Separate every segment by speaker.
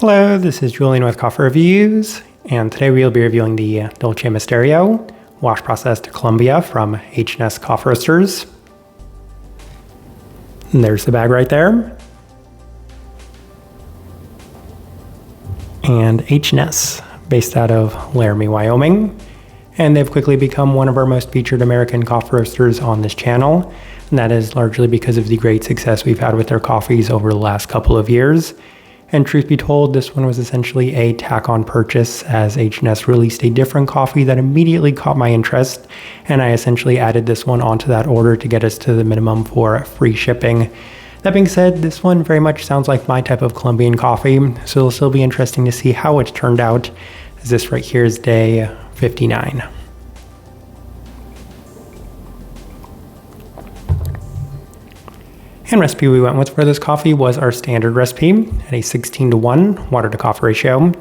Speaker 1: Hello, this is Julian with Coffee Reviews, and today we'll be reviewing the Dulce Misterio wash processed Colombia from H&S Coffee Roasters. And there's the bag right there. And H&S, based out of Laramie, Wyoming. And they've quickly become one of our most featured American coffee roasters on this channel. And that is largely because of the great success we've had with their coffees over the last couple of years. And truth be told, this one was essentially a tack-on purchase as H&S released a different coffee that immediately caught my interest, and I essentially added this one onto that order to get us to the minimum for free shipping. That being said, this one very much sounds like my type of Colombian coffee, so it'll still be interesting to see how it's turned out, as this right here is day 59. And recipe we went with for this coffee was our standard recipe at a 16:1 water to coffee ratio,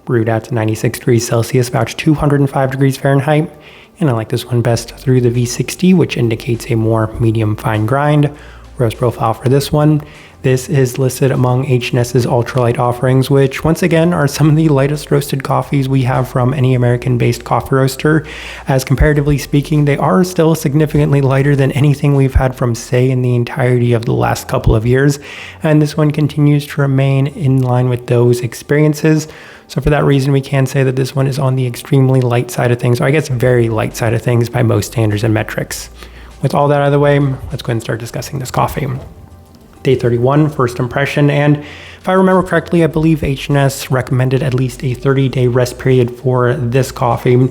Speaker 1: brewed at 96 degrees Celsius, about 205 degrees Fahrenheit. And I like this one best through the V60, which indicates a more medium fine grind. Roast profile for this one. This is listed among H&S's ultralight offerings, which once again are some of the lightest roasted coffees we have from any American-based coffee roaster. As comparatively speaking, they are still significantly lighter than anything we've had from, say, in the entirety of the last couple of years. And this one continues to remain in line with those experiences. So for that reason, we can say that this one is on the extremely light side of things, or I guess very light side of things by most standards and metrics. With all that out of the way, let's go ahead and start discussing this coffee. Day 31, first impression, and if I remember correctly, I believe H&S recommended at least a 30-day rest period for this coffee,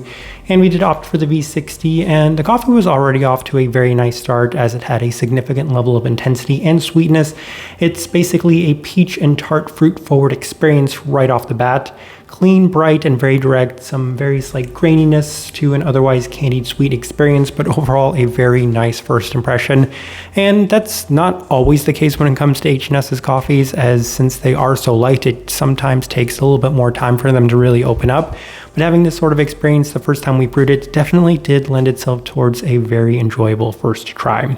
Speaker 1: and we did opt for the V60, and the coffee was already off to a very nice start as it had a significant level of intensity and sweetness. It's basically a peach and tart fruit-forward experience right off the bat. Clean, bright, and very direct, some very slight graininess to an otherwise candied sweet experience, but overall a very nice first impression. And that's not always the case when it comes to H&S's coffees, as since they are so light, it sometimes takes a little bit more time for them to really open up. But having this sort of experience the first time we brewed it definitely did lend itself towards a very enjoyable first try.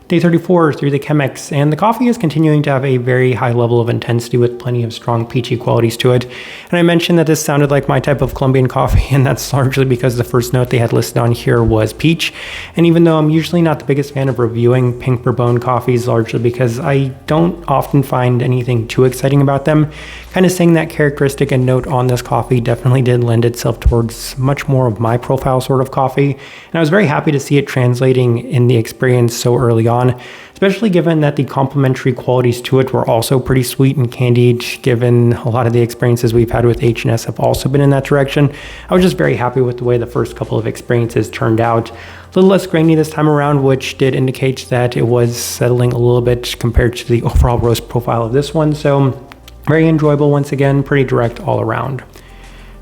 Speaker 1: Day 34 through the Chemex, and the coffee is continuing to have a very high level of intensity with plenty of strong peachy qualities to it. And I mentioned that this sounded like my type of Colombian coffee, and that's largely because the first note they had listed on here was peach. And even though I'm usually not the biggest fan of reviewing pink bourbon coffees, largely because I don't often find anything too exciting about them, kind of saying that characteristic and note on this coffee definitely did lend itself towards much more of my profile sort of coffee. And I was very happy to see it translating in the experience so early on, especially given that the complementary qualities to it were also pretty sweet and candied, given a lot of the experiences we've had with H&S have also been in that direction. I was just very happy with the way the first couple of experiences turned out. A little less grainy this time around, which did indicate that it was settling a little bit compared to the overall roast profile of this one. So very enjoyable once again, pretty direct all around.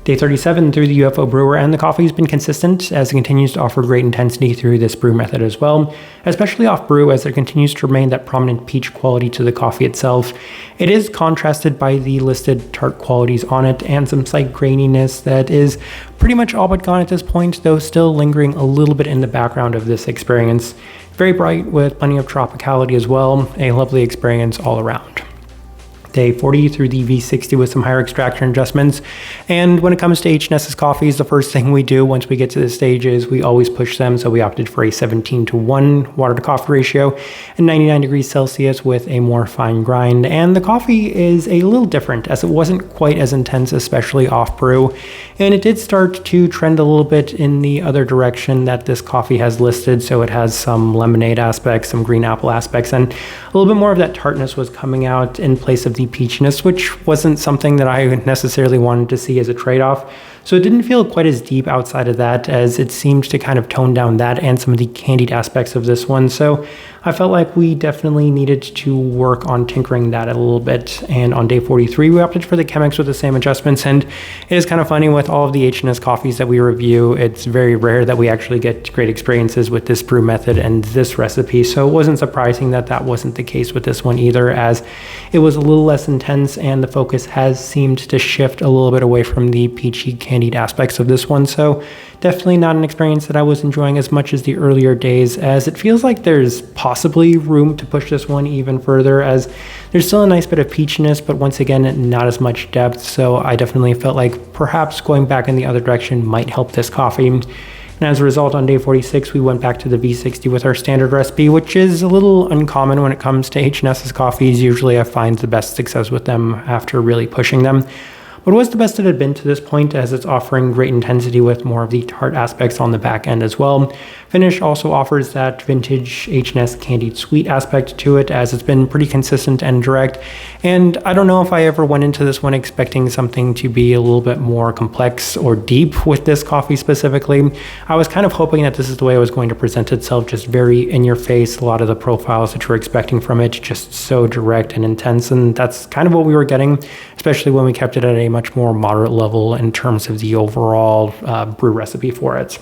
Speaker 1: Day 37 through the UFO brewer, and the coffee has been consistent as it continues to offer great intensity through this brew method as well, especially off brew as there continues to remain that prominent peach quality to the coffee itself. It is contrasted by the listed tart qualities on it and some slight graininess that is pretty much all but gone at this point, though still lingering a little bit in the background of this experience. Very bright with plenty of tropicality as well, a lovely experience all around. Day 40 through the V60 with some higher extraction adjustments. And when it comes to H&S's coffees, the first thing we do once we get to this stage is we always push them. So we opted for a 17:1 water to coffee ratio and 99 degrees Celsius with a more fine grind. And the coffee is a little different as it wasn't quite as intense, especially off brew. And it did start to trend a little bit in the other direction that this coffee has listed. So it has some lemonade aspects, some green apple aspects, and a little bit more of that tartness was coming out in place of the peachiness, which wasn't something that I necessarily wanted to see as a trade-off. So it didn't feel quite as deep outside of that, as it seemed to kind of tone down that and some of the candied aspects of this one. So I felt like we definitely needed to work on tinkering that a little bit. And on day 43, we opted for the Chemex with the same adjustments. And it is kind of funny with all of the H&S coffees that we review, it's very rare that we actually get great experiences with this brew method and this recipe. So it wasn't surprising that that wasn't the case with this one either, as it was a little less intense and the focus has seemed to shift a little bit away from the peachy candied aspects of this one. So definitely not an experience that I was enjoying as much as the earlier days, as it feels like there's possibly room to push this one even further, as there's still a nice bit of peachiness, but once again, not as much depth. So I definitely felt like perhaps going back in the other direction might help this coffee. And as a result, on day 46, we went back to the V60 with our standard recipe, which is a little uncommon when it comes to H&S's coffees. Usually I find the best success with them after really pushing them. But it was the best it had been to this point, as it's offering great intensity with more of the tart aspects on the back end as well. Finish also offers that vintage H&S candied sweet aspect to it, as it's been pretty consistent and direct. And I don't know if I ever went into this one expecting something to be a little bit more complex or deep with this coffee specifically. I was kind of hoping that this is the way it was going to present itself, just very in your face. A lot of the profiles that you're expecting from it, just so direct and intense. And that's kind of what we were getting, especially when we kept it at a much more moderate level in terms of the overall brew recipe for it.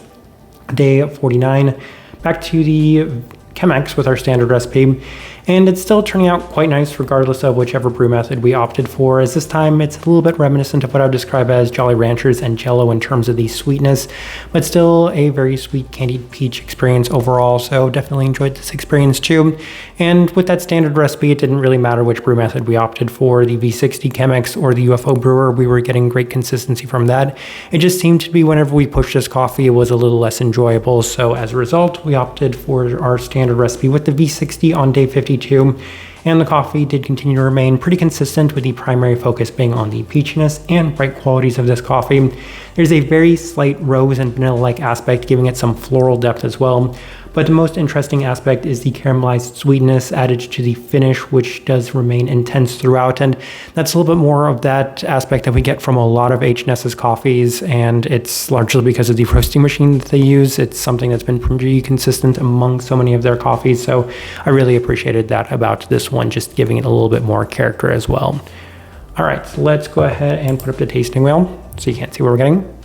Speaker 1: Day 49, back to the Chemex with our standard recipe, and it's still turning out quite nice regardless of whichever brew method we opted for, as this time it's a little bit reminiscent of what I would describe as Jolly Ranchers and Jello in terms of the sweetness, but still a very sweet candied peach experience overall. So definitely enjoyed this experience too. And with that standard recipe, it didn't really matter which brew method we opted for, the V60 Chemex or the UFO brewer. We were getting great consistency from that. It just seemed to be whenever we pushed this coffee, it was a little less enjoyable. So as a result, we opted for our standard recipe with the V60 on day 52. And the coffee did continue to remain pretty consistent, with the primary focus being on the peachiness and bright qualities of this coffee. There's a very slight rose and vanilla-like aspect, giving it some floral depth as well. But the most interesting aspect is the caramelized sweetness added to the finish, which does remain intense throughout. And that's a little bit more of that aspect that we get from a lot of H&S's coffees. And it's largely because of the roasting machine that they use. It's something that's been pretty consistent among so many of their coffees. So I really appreciated that about this one, just giving it a little bit more character as well. All right, so let's go ahead and put up the tasting wheel so you can't see what we're getting.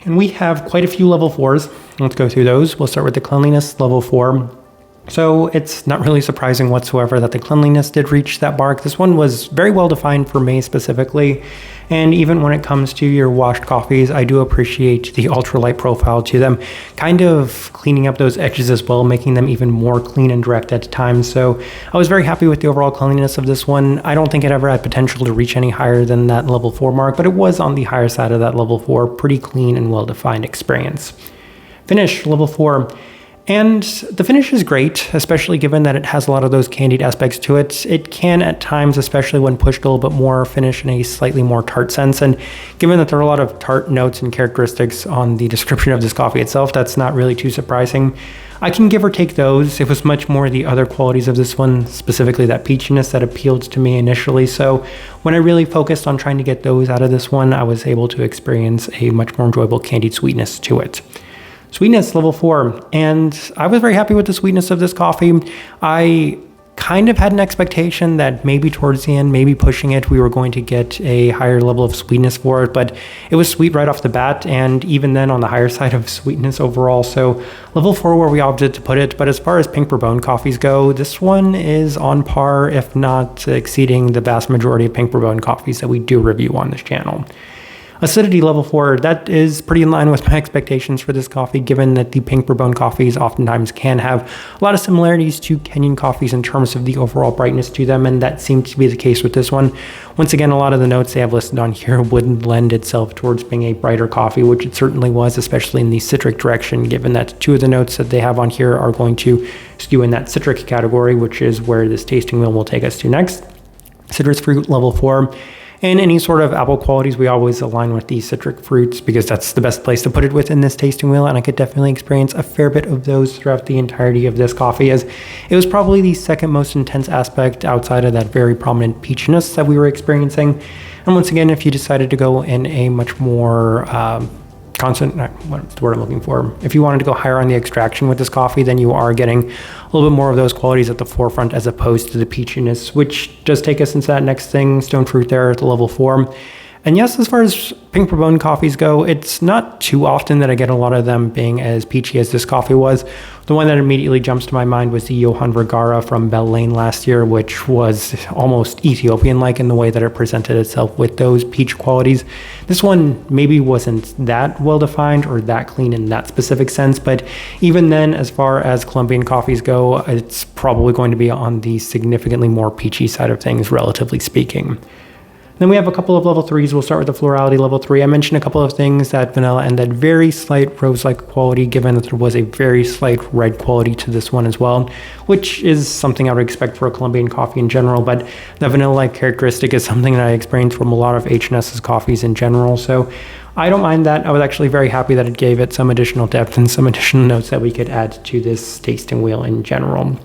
Speaker 1: And we have quite a few level 4s. Let's go through those. We'll start with the cleanliness, level 4. So it's not really surprising whatsoever that the cleanliness did reach that mark. This one was very well defined for me specifically. And even when it comes to your washed coffees, I do appreciate the ultralight profile to them, kind of cleaning up those edges as well, making them even more clean and direct at times. So I was very happy with the overall cleanliness of this one. I don't think it ever had potential to reach any higher than that level 4 mark, but it was on the higher side of that level 4, pretty clean and well-defined experience. Finish, level 4. And the finish is great, especially given that it has a lot of those candied aspects to it. It can at times, especially when pushed a little bit more, finish in a slightly more tart sense. And given that there are a lot of tart notes and characteristics on the description of this coffee itself, that's not really too surprising. I can give or take those. It was much more the other qualities of this one, specifically that peachiness, that appealed to me initially. So when I really focused on trying to get those out of this one, I was able to experience a much more enjoyable candied sweetness to it. Sweetness, level 4, and I was very happy with the sweetness of this coffee. I kind of had an expectation that maybe towards the end, maybe pushing it, we were going to get a higher level of sweetness for it, but it was sweet right off the bat, and even then on the higher side of sweetness overall. So level 4 where we opted to put it. But as far as pink bourbon coffees go, this one is on par, if not exceeding, the vast majority of pink bourbon coffees that we do review on this channel. Acidity, level 4, that is pretty in line with my expectations for this coffee, given that the pink bourbon coffees oftentimes can have a lot of similarities to Kenyan coffees in terms of the overall brightness to them, and that seems to be the case with this one. Once again, a lot of the notes they have listed on here would lend itself towards being a brighter coffee, which it certainly was, especially in the citric direction, given that 2 of the notes that they have on here are going to skew in that citric category, which is where this tasting wheel will take us to next. Citrus fruit, level 4. And any sort of apple qualities, we always align with the citric fruits because that's the best place to put it within this tasting wheel. And I could definitely experience a fair bit of those throughout the entirety of this coffee, as it was probably the second most intense aspect outside of that very prominent peachiness that we were experiencing. And once again, if you decided to go in a much more what's the word I'm looking for? If you wanted to go higher on the extraction with this coffee, then you are getting a little bit more of those qualities at the forefront as opposed to the peachiness, which does take us into that next thing, stone fruit there at the level 4. And yes, as far as pink bourbon coffees go, it's not too often that I get a lot of them being as peachy as this coffee was. The one that immediately jumps to my mind was the Johann Vergara from Bell Lane last year, which was almost Ethiopian-like in the way that it presented itself with those peach qualities. This one maybe wasn't that well-defined or that clean in that specific sense, but even then, as far as Colombian coffees go, it's probably going to be on the significantly more peachy side of things, relatively speaking. Then we have a couple of level 3s. We'll start with the florality level 3. I mentioned a couple of things, that vanilla and that very slight rose-like quality, given that there was a very slight red quality to this one as well, which is something I would expect for a Colombian coffee in general, but the vanilla-like characteristic is something that I experienced from a lot of H&S's coffees in general, so I don't mind that. I was actually very happy that it gave it some additional depth and some additional notes that we could add to this tasting wheel in general.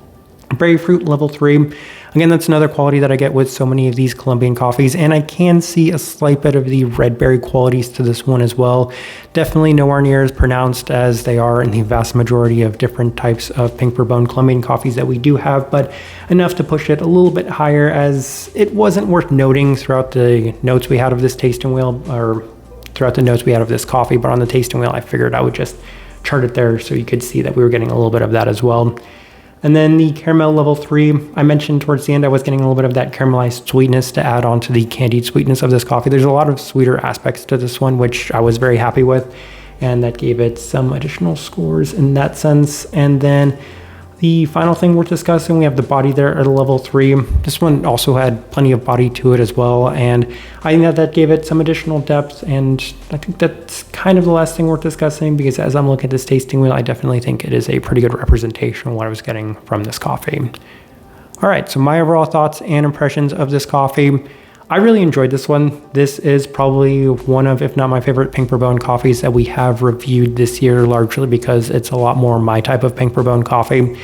Speaker 1: Berry fruit level 3. Again, that's another quality that I get with so many of these Colombian coffees, and I can see a slight bit of the red berry qualities to this one as well. Definitely nowhere near as pronounced as they are in the vast majority of different types of pink bourbon Colombian coffees that we do have, but enough to push it a little bit higher, as it wasn't worth noting throughout the notes we had of this tasting wheel, or throughout the notes we had of this coffee, but on the tasting wheel I figured I would just chart it there so you could see that we were getting a little bit of that as well. And then the caramel level 3, I mentioned towards the end I was getting a little bit of that caramelized sweetness to add on to the candied sweetness of this coffee. There's a lot of sweeter aspects to this one, which I was very happy with, and that gave it some additional scores in that sense. And then the final thing we're discussing, we have the body there at a level 3. This one also had plenty of body to it as well, and I think that gave it some additional depth, and I think that's kind of the last thing worth discussing, because as I'm looking at this tasting wheel, I definitely think it is a pretty good representation of what I was getting from this coffee. All right, so my overall thoughts and impressions of this coffee. I really enjoyed this one. This is probably one of, if not my favorite pink bourbon coffees that we have reviewed this year, largely because it's a lot more my type of pink bourbon coffee.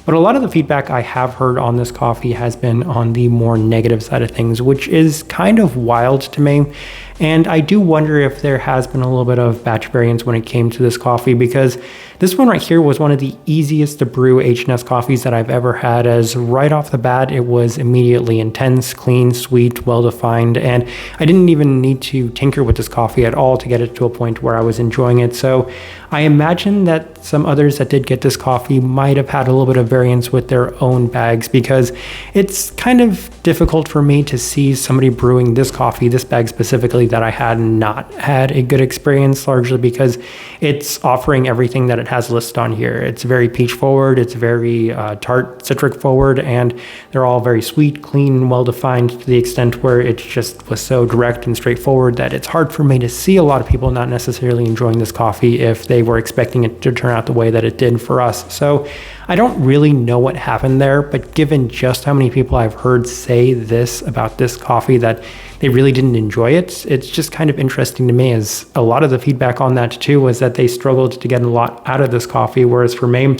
Speaker 1: But a lot of the feedback I have heard on this coffee has been on the more negative side of things, which is kind of wild to me. And I do wonder if there has been a little bit of batch variance when it came to this coffee, because this one right here was one of the easiest to brew H&S coffees that I've ever had, as right off the bat, it was immediately intense, clean, sweet, well-defined, and I didn't even need to tinker with this coffee at all to get it to a point where I was enjoying it. So I imagine that some others that did get this coffee might have had a little bit of variance with their own bags, because it's kind of difficult for me to see somebody brewing this coffee, this bag specifically, that I had not had a good experience, largely because it's offering everything that it has listed on here. It's very peach forward, it's very tart citric forward, and they're all very sweet, clean, well-defined, to the extent where it just was so direct and straightforward that it's hard for me to see a lot of people not necessarily enjoying this coffee if they were expecting it to turn out the way that it did for us. So I don't really know what happened there, but given just how many people I've heard say this about this coffee, that they really didn't enjoy it, it's just kind of interesting to me, as a lot of the feedback on that too was that they struggled to get a lot out of this coffee, whereas for me,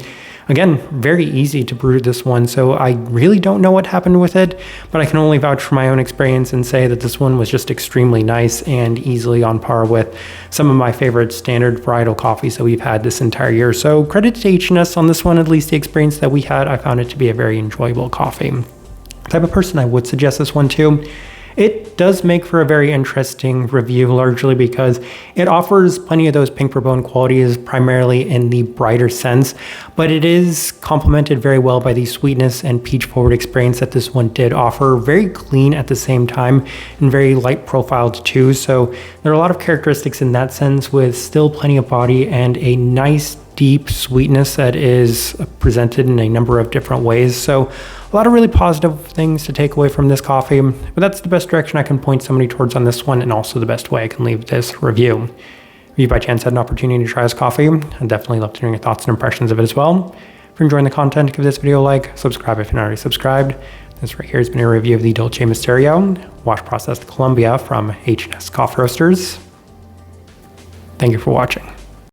Speaker 1: again, very easy to brew this one, so I really don't know what happened with it, but I can only vouch for my own experience and say that this one was just extremely nice and easily on par with some of my favorite standard varietal coffees that we've had this entire year. So credit to H&S on this one, at least the experience that we had. I found it to be a very enjoyable coffee. The type of person I would suggest this one to. It does make for a very interesting review, largely because it offers plenty of those pink bourbon qualities, primarily in the brighter sense, but it is complemented very well by the sweetness and peach forward experience that this one did offer. Very clean at the same time and very light profiled too. So there are a lot of characteristics in that sense, with still plenty of body and a nice deep sweetness that is presented in a number of different ways. So a lot of really positive things to take away from this coffee, but that's the best direction I can point somebody towards on this one, and also the best way I can leave this review. If you by chance had an opportunity to try this coffee, I'd definitely love to hear your thoughts and impressions of it as well. If you're enjoying the content, give this video a like, subscribe if you're not already subscribed. This right here has been a review of the Dulce Misterio, wash processed Colombia from H&S Coffee Roasters. Thank you for watching.